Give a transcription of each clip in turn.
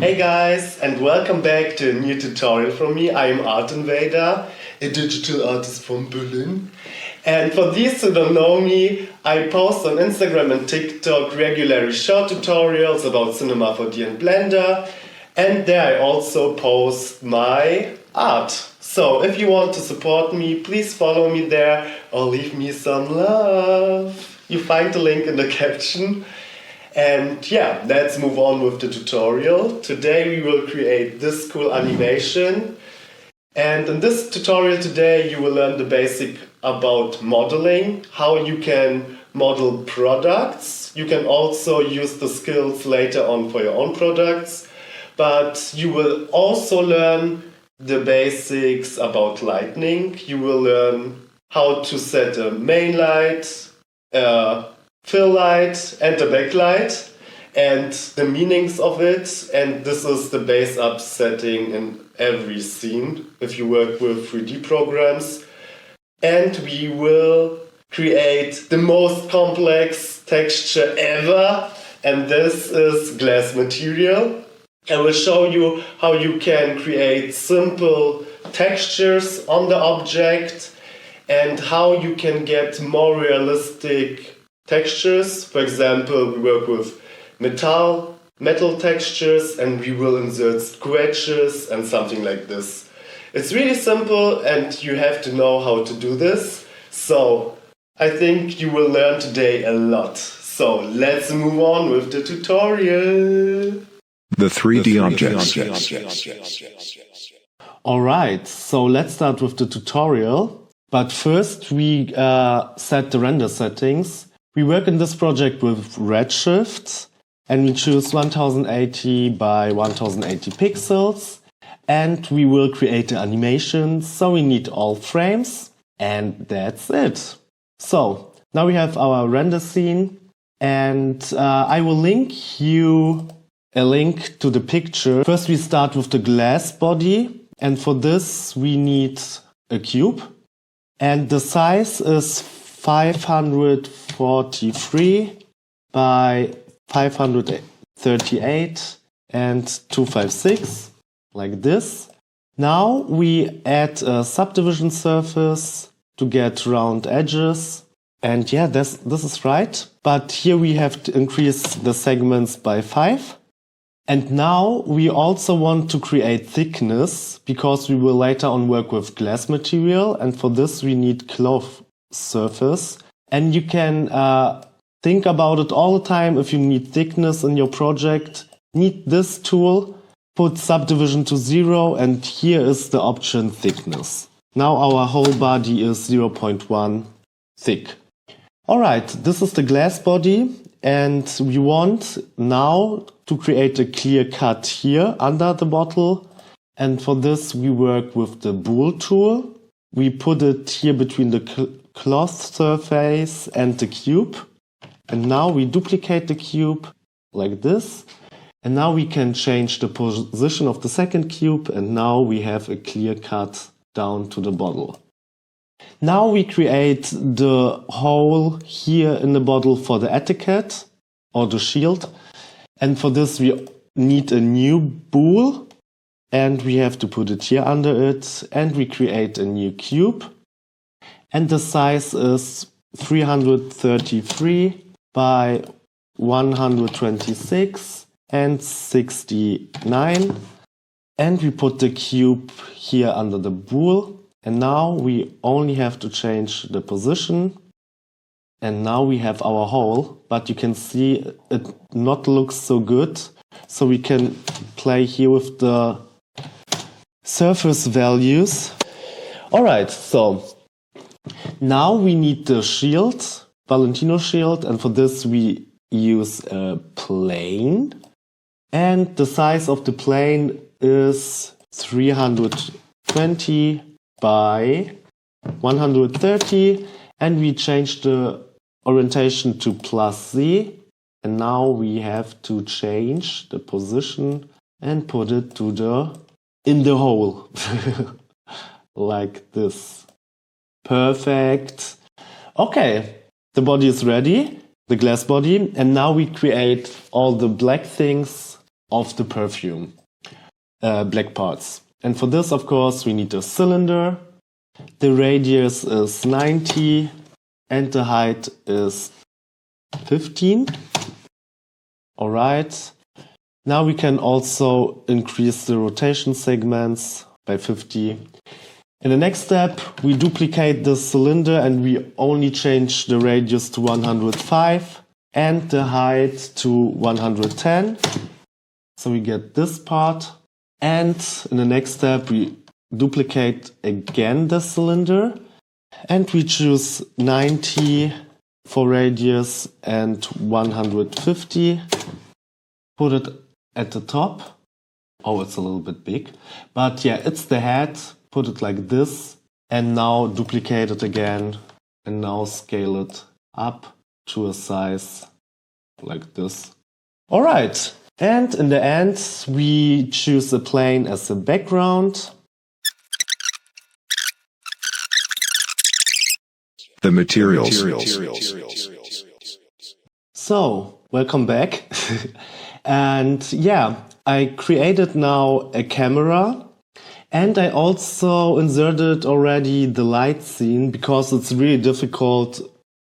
Hey guys, and welcome back to a new tutorial from me. I am Artinvader, a digital artist from Berlin. And for these who don't know me, I post on Instagram and TikTok regularly short tutorials about Cinema 4D and Blender. And there I also post my art. So if you want to support me, please follow me there or leave me some love. You find the link in the caption. And yeah, let's move on with the tutorial. Today we will create this cool animation. And in this tutorial today you will learn the basic about modeling, how you can model products. You can also use the skills later on for your own products. But you will also learn the basics about lighting. You will learn how to set a main light, fill light and the backlight and the meanings of it, and this is the base up setting in every scene if you work with 3D programs. And we will create the most complex texture ever, and this is glass material. I will show you how you can create simple textures on the object and how you can get more realistic textures. For example, we work with metal textures and we will insert scratches and something like this. It's really simple and you have to know how to do this. So I think you will learn today a lot. So let's move on with the tutorial. The 3D objects. Alright, so let's start with the tutorial. But first we set the render settings. We work in this project with Redshift and we choose 1080 by 1080 pixels and we will create the animation, so we need all frames and that's it. So now we have our render scene and I will link you a link to the picture. First we start with the glass body and for this we need a cube and the size is 543 by 538 and 256, like this. Now we add a subdivision surface to get round edges. And yeah, this is right. But here we have to increase the segments by 5. And now we also want to create thickness because we will later on work with glass material. And for this we need cloth surface. And you can think about it all the time. If you need thickness in your project, need this tool, put subdivision to 0, and here is the option thickness. Now our whole body is 0.1 thick. Alright, this is the glass body and we want now to create a clear cut here under the bottle, and for this we work with the bool tool. We put it here between the cloth surface and the cube. And now we duplicate the cube like this. And now we can change the position of the second cube. And now we have a clear cut down to the bottle. Now we create the hole here in the bottle for the etiquette or the shield. And for this we need a new bool. And we have to put it here under it. And we create a new cube. And the size is 333 by 126 and 69. And we put the cube here under the bool. And now we only have to change the position. And now we have our hole. But you can see it not looks so good. So we can play here with the surface values. Alright, so now we need the shield, Valentino shield, and for this we use a plane. And the size of the plane is 320 by 130, and we change the orientation to +Z. And now we have to change the position and put it to in the hole, like this. Perfect. Okay, the body is ready, the glass body, and now we create all the black things of the perfume black parts. And for this, of course, we need a cylinder. The radius is 90 and the height is 15. Alright. Now we can also increase the rotation segments by 50. In the next step, we duplicate the cylinder and we only change the radius to 105 and the height to 110. So we get this part. And in the next step, we duplicate again the cylinder and we choose 90 for radius and 150. Put it at the top. Oh, it's a little bit big. But yeah, it's the head. Put it like this. And now duplicate it again. And now scale it up to a size like this. Alright. And in the end, we choose a plane as a background. The materials. So, welcome back. And yeah, I created now a camera and I also inserted already the light scene because it's really difficult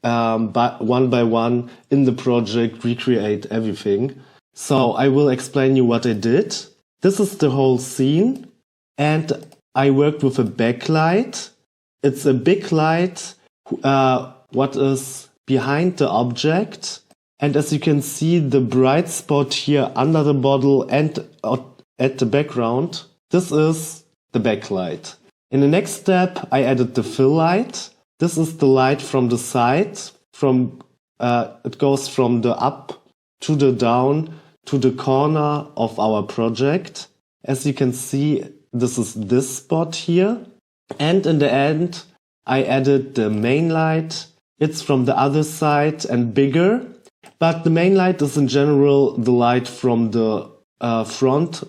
but one by one in the project recreate everything. So I will explain you what I did. This is the whole scene and I worked with a backlight. It's a big light what is behind the object. And as you can see, the bright spot here under the bottle and at the background, this is the backlight. In the next step, I added the filllight. This is the light from the side. It goes from the up to the down to the corner of our project. As you can see, this is this spot here. And in the end, I added the main light. It's from the other side and bigger. But the main light is in general the light from the front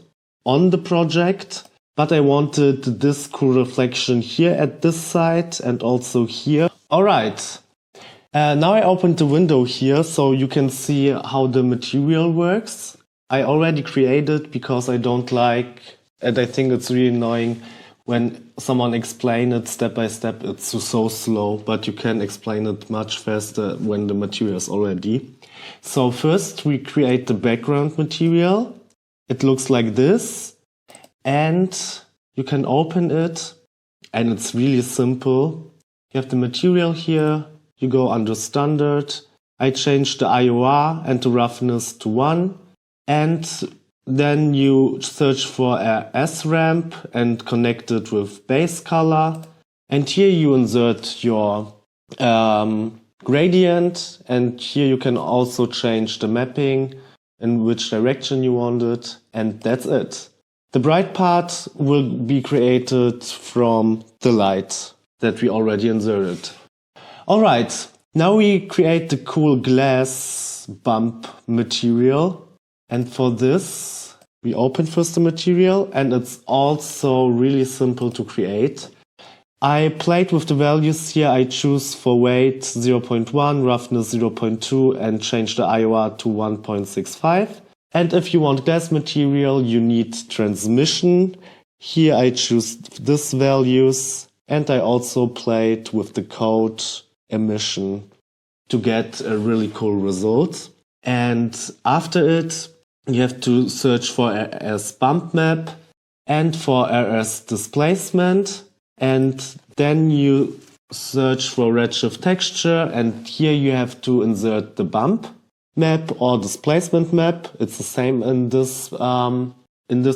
on the project. But I wanted this cool reflection here at this side and also here. Alright. Now I opened the window here so you can see how the material works. I already created because I don't like, and I think it's really annoying when someone explains it step by step. It's so slow, but you can explain it much faster when the material is already. So first we create the background material. It looks like this and you can open it and it's really simple. You have the material here, you go under standard. I change the IOR and the roughness to 1 and then you search for a S-ramp and connect it with base color. And here you insert your gradient and here you can also change the mapping in which direction you want it, and that's it. The bright part will be created from the light that we already inserted. Alright, now we create the cool glass bump material, and for this we open first the material and it's also really simple to create. I played with the values here. I choose for weight 0.1, roughness 0.2 and change the IOR to 1.65. And if you want glass material, you need transmission. Here I choose this values and I also played with the code emission to get a really cool result. And after it, you have to search for RS bump map and for RS displacement. And then you search for Redshift texture and here you have to insert the bump map or displacement map. It's the same in this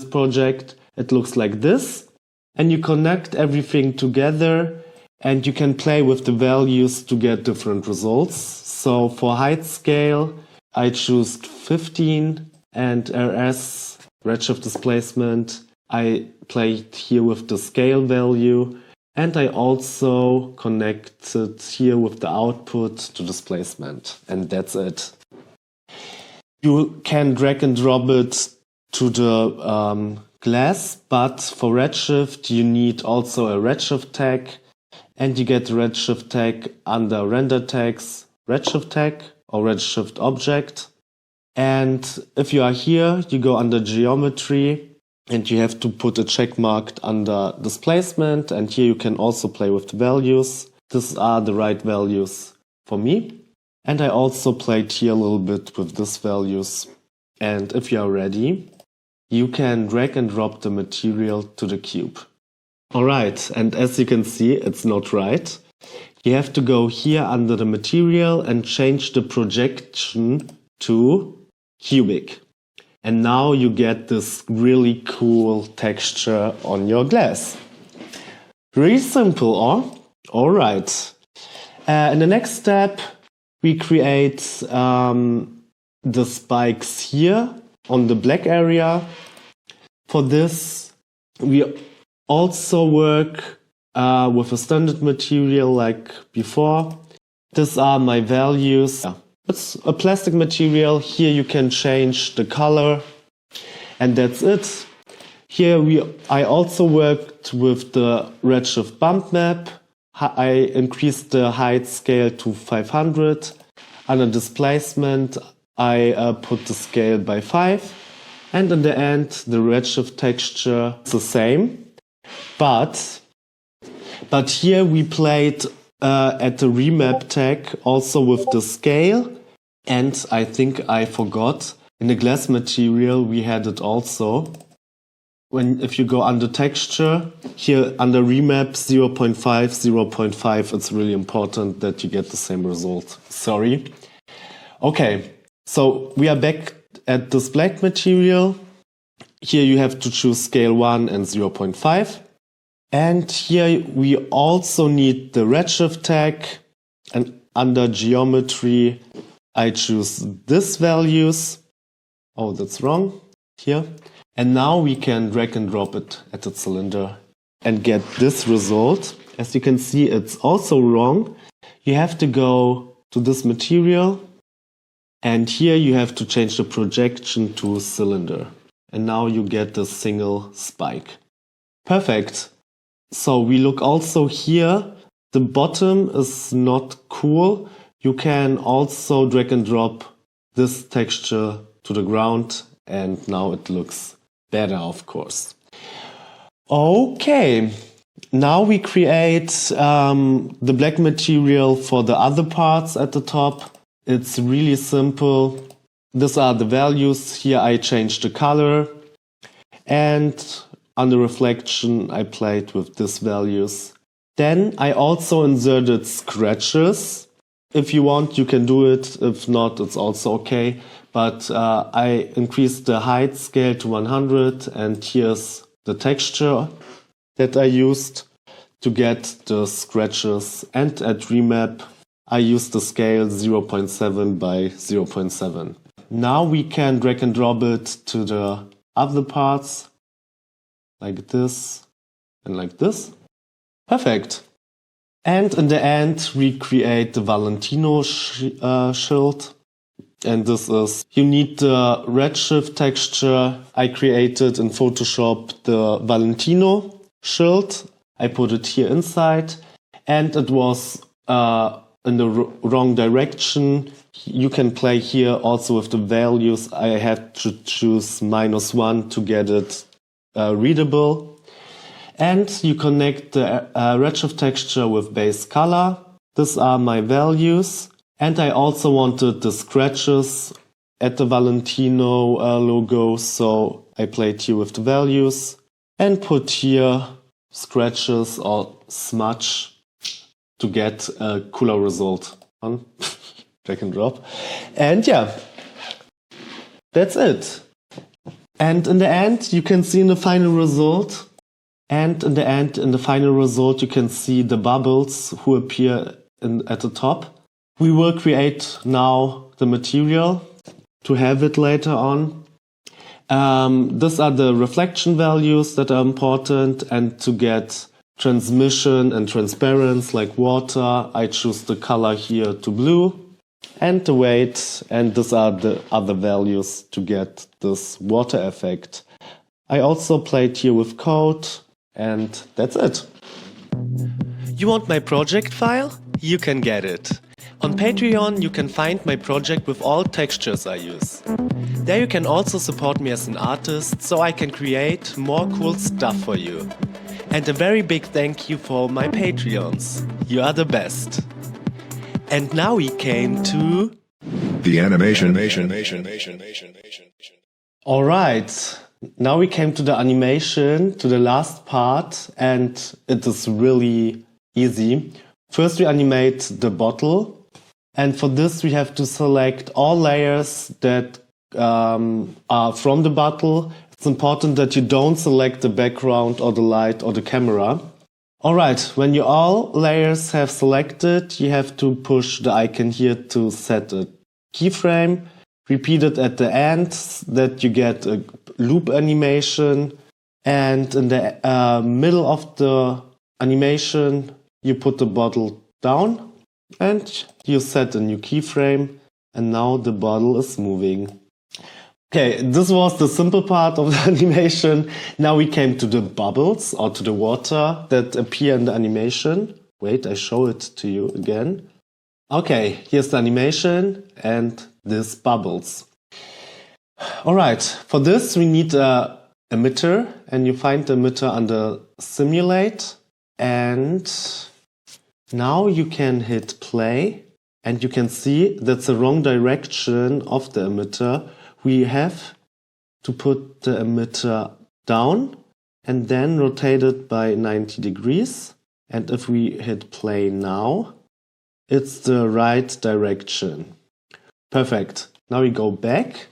project. It looks like this. And you connect everything together and you can play with the values to get different results. So for height scale, I choose 15 and RS, Redshift displacement, I played here with the scale value and I also connected here with the output to displacement, and that's it. You can drag and drop it to the glass, but for Redshift you need also a Redshift tag and you get the Redshift tag under render tags, Redshift tag or Redshift object. And if you are here, you go under geometry and you have to put a check mark under displacement. And here you can also play with the values. These are the right values for me. And I also played here a little bit with these values. And if you are ready, you can drag and drop the material to the cube. Alright, and as you can see, it's not right. You have to go here under the material and change the projection to cubic. And now you get this really cool texture on your glass. Really simple, or? Alright. In the next step, we create the spikes here on the black area. For this, we also work with a standard material like before. These are my values. It's a plastic material. Here you can change the color, and that's it. Here I also worked with the Redshift bump map. I increased the height scale to 500. Under displacement, I put the scale by 5. And in the end, the Redshift texture is the same. But here we played at the remap tag also with the scale. And I think I forgot, in the glass material we had it also. If you go under texture, here under remap 0.5, 0.5, it's really important that you get the same result. Sorry. Okay, so we are back at this black material. Here you have to choose scale 1 and 0.5. And here we also need the Redshift tag. And under geometry, I choose these values. Oh, that's wrong. Here. And now we can drag and drop it at the cylinder and get this result. As you can see, it's also wrong. You have to go to this material. And here you have to change the projection to cylinder. And now you get the single spike. Perfect. So we look also here. The bottom is not cool. You can also drag and drop this texture to the ground. And now it looks better, of course. Okay. Now we create the black material for the other parts at the top. It's really simple. These are the values. Here I changed the color. And under reflection, I played with these values. Then I also inserted scratches. If you want, you can do it. If not, it's also okay. But I increased the height scale to 100. And here's the texture that I used to get the scratches. And at remap, I used the scale 0.7 by 0.7. Now we can drag and drop it to the other parts, like this and like this. Perfect. And in the end, we create the Valentino shield. And this is, you need the Redshift texture. I created in Photoshop the Valentino shield. I put it here inside. And it was in the wrong direction. You can play here also with the values. I had to choose -1 to get it readable. And you connect the Redshift texture with base color. These are my values. And I also wanted the scratches at the Valentino logo. So I played here with the values and put here scratches or smudge to get a cooler result. Drag and drop. And yeah, that's it. And in the end, you can see in the final result. And in the end, in the final result, you can see the bubbles who appear at the top. We will create now the material to have it later on. These are the reflection values that are important, and to get transmission and transparency like water, I choose the color here to blue, and the weight, and these are the other values to get this water effect. I also played here with code, and that's it. You want my project file? You can get it. On Patreon you can find my project with all textures I use. There you can also support me as an artist so I can create more cool stuff for you. And a very big thank you for my Patreons. You are the best. And now we came to The animation. Alright, now we came to the animation, to the last part, and it is really easy. First we animate the bottle, and for this we have to select all layers that are from the bottle. It's important that you don't select the background or the light or the camera. Alright, when you all layers have selected, you have to push the icon here to set a keyframe. Repeat it at the end that you get a loop animation, and in the middle of the animation you put the bottle down and you set a new keyframe, and now the bottle is moving. Okay, this was the simple part of the animation. Now we came to the bubbles or to the water that appear in the animation. Wait, I show it to you again. Okay, here's the animation and these bubbles. Alright, for this we need an emitter, and you find the emitter under simulate, and now you can hit play and you can see that's the wrong direction of the emitter. We have to put the emitter down and then rotate it by 90 degrees, and if we hit play now, it's the right direction. Perfect. Now we go back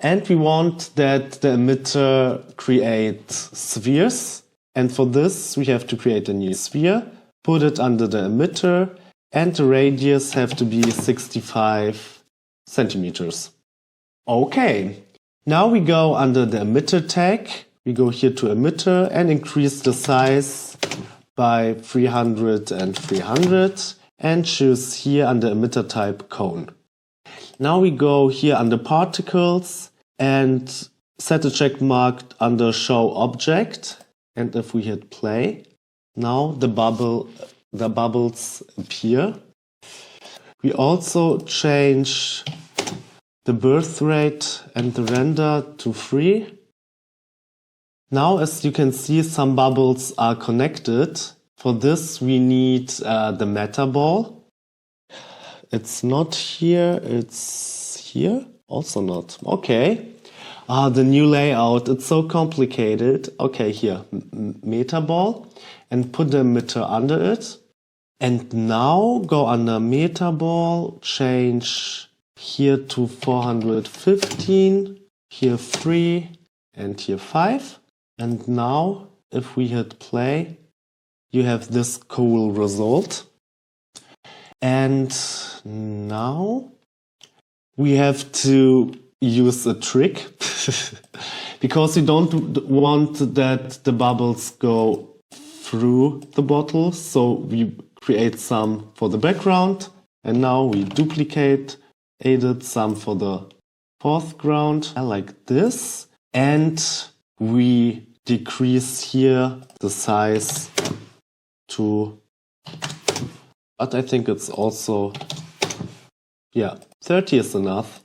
and we want that the emitter creates spheres, and for this we have to create a new sphere, put it under the emitter, and the radius have to be 65 centimeters. Okay, now we go under the emitter tag, we go here to emitter and increase the size by 300 and 300 and choose here under emitter type cone. Now we go here under particles and set a check mark under show object, and if we hit play, now the bubbles appear. We also change the birth rate and the render to 3. Now as you can see, some bubbles are connected. For this we need the meta ball. It's not here, it's here? Also not. Okay. The new layout, it's so complicated. Okay, here, meta ball, and put the emitter under it. And now go under meta ball, change here to 415, here 3, and here 5. And now, if we hit play, you have this cool result. And now we have to use a trick because we don't want that the bubbles go through the bottle. So we create some for the background, and now we duplicate, added some for the foreground like this, and we decrease here the size to, but I think it's also, yeah, 30 is enough.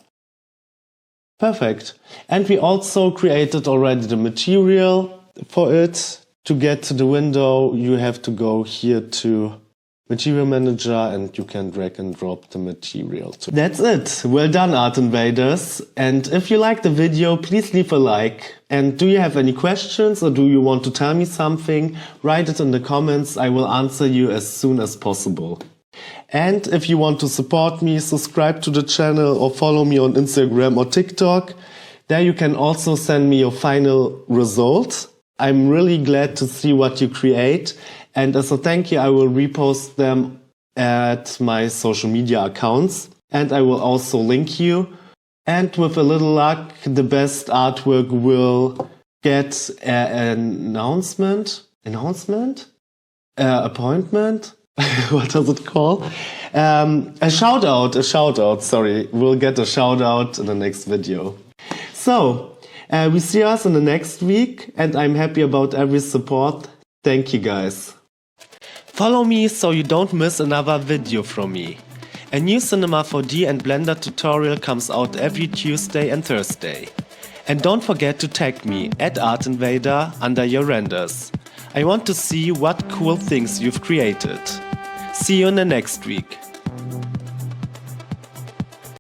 Perfect. And we also created already the material for it. To get to the window, you have to go here to Material Manager and you can drag and drop the material. That's it. Well done, Artinvaders. And if you liked the video, please leave a like. And do you have any questions or do you want to tell me something? Write it in the comments. I will answer you as soon as possible. And if you want to support me, subscribe to the channel or follow me on Instagram or TikTok. There you can also send me your final result. I'm really glad to see what you create. And as a thank you, I will repost them at my social media accounts. And I will also link you. And with a little luck, the best artwork will get an appointment? What does it call? A shout out, sorry. We'll get a shout out in the next video. So, we see us in the next week, and I'm happy about every support. Thank you guys. Follow me so you don't miss another video from me. A new Cinema 4D and Blender tutorial comes out every Tuesday and Thursday. And don't forget to tag me at Artinvader under your renders. I want to see what cool things you've created. See you in the next week.